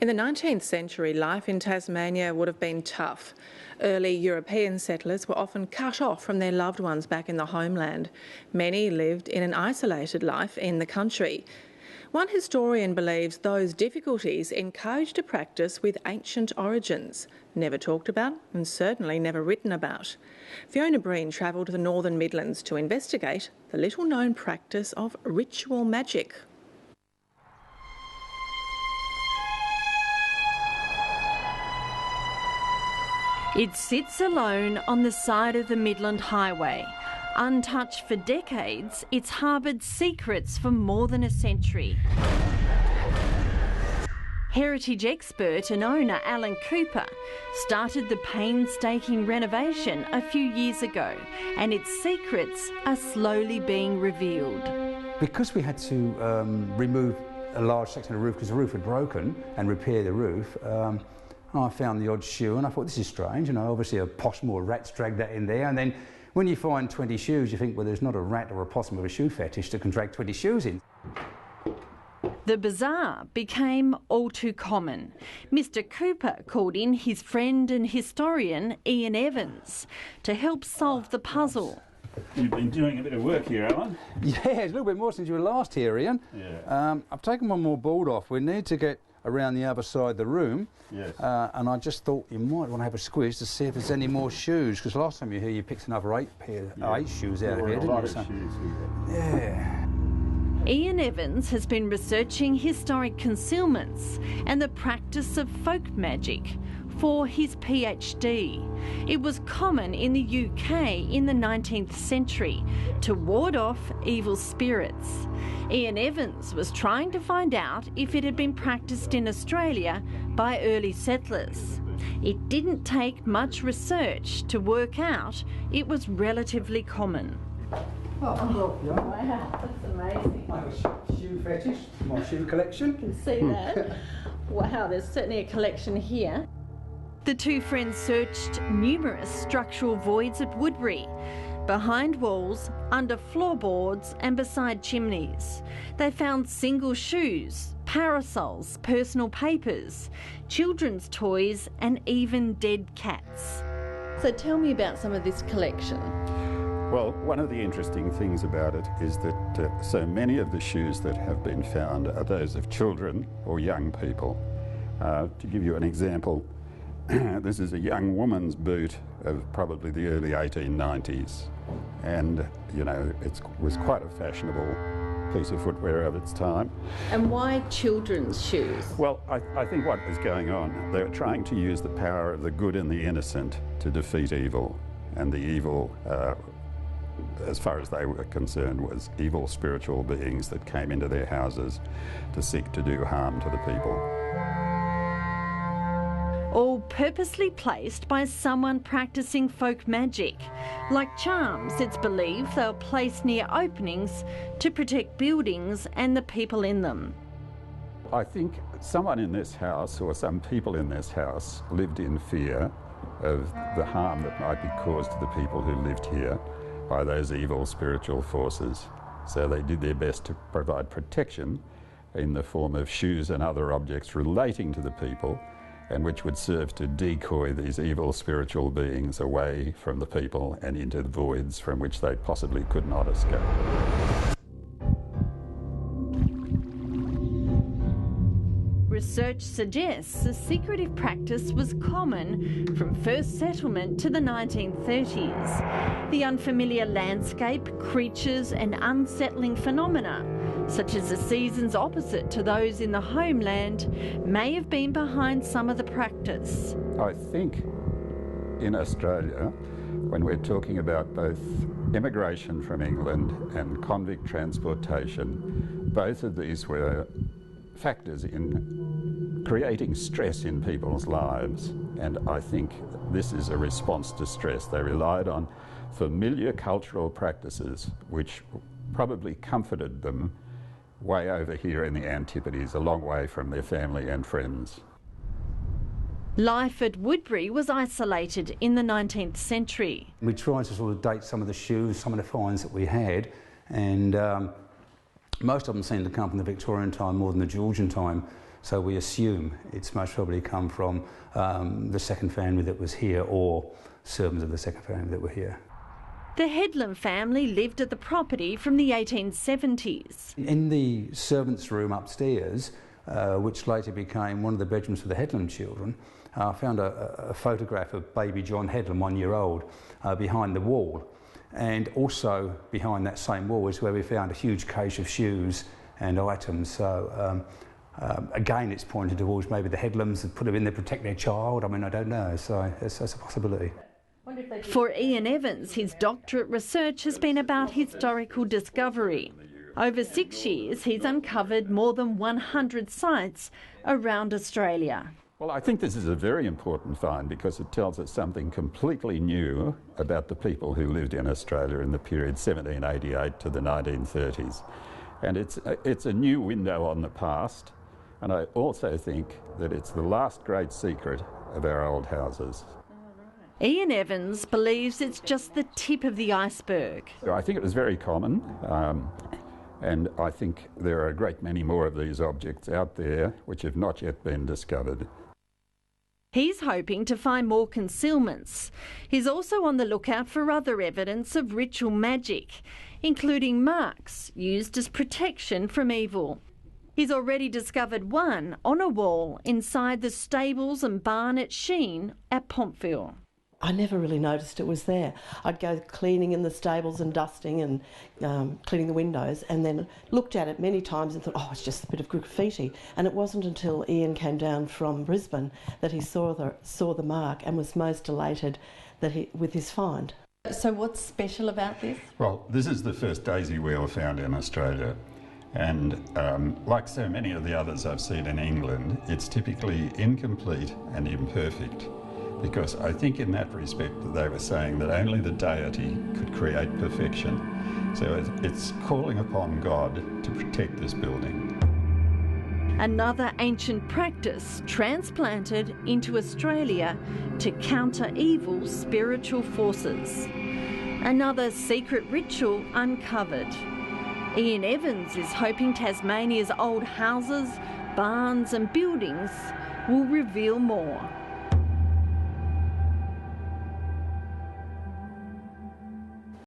In the 19th century, life in Tasmania would have been tough. Early European settlers were often cut off from their loved ones back in the homeland. Many lived in an isolated life in the country. One historian believes those difficulties encouraged a practice with ancient origins, never talked about and certainly never written about. Fiona Breen travelled to the Northern Midlands to investigate the little-known practice of ritual magic. It sits alone on the side of the Midland Highway. Untouched for decades, it's harboured secrets for more than a century. Heritage expert and owner Alan Cooper started the painstaking renovation a few years ago, and its secrets are slowly being revealed. Because we had to remove a large section of the roof because the roof had broken and repair the roof, I found the odd shoe and I thought, this is strange, obviously a possum or a rat's dragged that in there. And then when you find 20 shoes, you think, well, there's not a rat or a possum with a shoe fetish that can drag 20 shoes in. The bizarre became all too common. Mr. Cooper called in his friend and historian Ian Evans to help solve the puzzle. You've been doing a bit of work here, Alan. Yeah, it's a little bit more since you were last here, Ian. Yeah. I've taken one more board off. We need to get around the other side of the room. Yes. And I just thought you might want to have a squiz to see if there's any more shoes, because last time you were here you picked another eight shoes out of here, didn't you? Shoes, yeah. Ian Evans has been researching historic concealments and the practice of folk magic for his PhD. It was common in the UK in the 19th century to ward off evil spirits. Ian Evans was trying to find out if it had been practiced in Australia by early settlers. It didn't take much research to work out it was relatively common. Oh, Wow, that's amazing. I have a shoe fetish, my shoe collection. You can see that. Wow, there's certainly a collection here. The two friends searched numerous structural voids at Woodbury, behind walls, under floorboards and beside chimneys. They found single shoes, parasols, personal papers, children's toys and even dead cats. So tell me about some of this collection. Well, one of the interesting things about it is that so many of the shoes that have been found are those of children or young people. To give you an example, this is a young woman's boot of probably the early 1890s, and it was quite a fashionable piece of footwear of its time. And why children's shoes? Well, I think what was going on, they were trying to use the power of the good and the innocent to defeat evil, and the evil, as far as they were concerned, was evil spiritual beings that came into their houses to seek to do harm to the people. All purposely placed by someone practicing folk magic. Like charms, it's believed they were placed near openings to protect buildings and the people in them. I think someone in this house, or some people in this house, lived in fear of the harm that might be caused to the people who lived here by those evil spiritual forces. So they did their best to provide protection in the form of shoes and other objects relating to the people, and which would serve to decoy these evil spiritual beings away from the people and into the voids from which they possibly could not escape. Research suggests the secretive practice was common from first settlement to the 1930s. The unfamiliar landscape, creatures and unsettling phenomena, such as the seasons opposite to those in the homeland, may have been behind some of the practice. I think in Australia, when we're talking about both immigration from England and convict transportation, both of these were factors in creating stress in people's lives, and I think this is a response to stress. They relied on familiar cultural practices which probably comforted them way over here in the Antipodes, a long way from their family and friends. Life at Woodbury was isolated in the 19th century. We tried to sort of date some of the shoes, some of the finds that we had, and most of them seemed to come from the Victorian time more than the Georgian time. So we assume it's most probably come from the second family that was here or servants of the second family that were here. The Headlam family lived at the property from the 1870s. In the servants' room upstairs, which later became one of the bedrooms for the Headlam children, I found a photograph of baby John Headlam, 1 year old, behind the wall. And also behind that same wall is where we found a huge cache of shoes and items. So again, it's pointed towards maybe the Headlams had put them in there to protect their child. I mean, I don't know, so that's a possibility. For Ian Evans, his doctorate research has been about historical discovery. Over 6 years, he's uncovered more than 100 sites around Australia. Well, I think this is a very important find because it tells us something completely new about the people who lived in Australia in the period 1788 to the 1930s. And it's a new window on the past, and I also think that it's the last great secret of our old houses. Ian Evans believes it's just the tip of the iceberg. I think it was very common, and I think there are a great many more of these objects out there which have not yet been discovered. He's hoping to find more concealments. He's also on the lookout for other evidence of ritual magic, including marks used as protection from evil. He's already discovered one on a wall inside the stables and barn at Sheen at Pontville. I never really noticed it was there. I'd go cleaning in the stables and dusting and cleaning the windows, and then looked at it many times and thought, oh, it's just a bit of graffiti. And it wasn't until Ian came down from Brisbane that he saw the mark and was most elated with his find. So what's special about this? Well, this is the first daisy wheel found in Australia. And like so many of the others I've seen in England, it's typically incomplete and imperfect. Because I think in that respect they were saying that only the deity could create perfection. So it's calling upon God to protect this building. Another ancient practice transplanted into Australia to counter evil spiritual forces. Another secret ritual uncovered. Ian Evans is hoping Tasmania's old houses, barns and buildings will reveal more.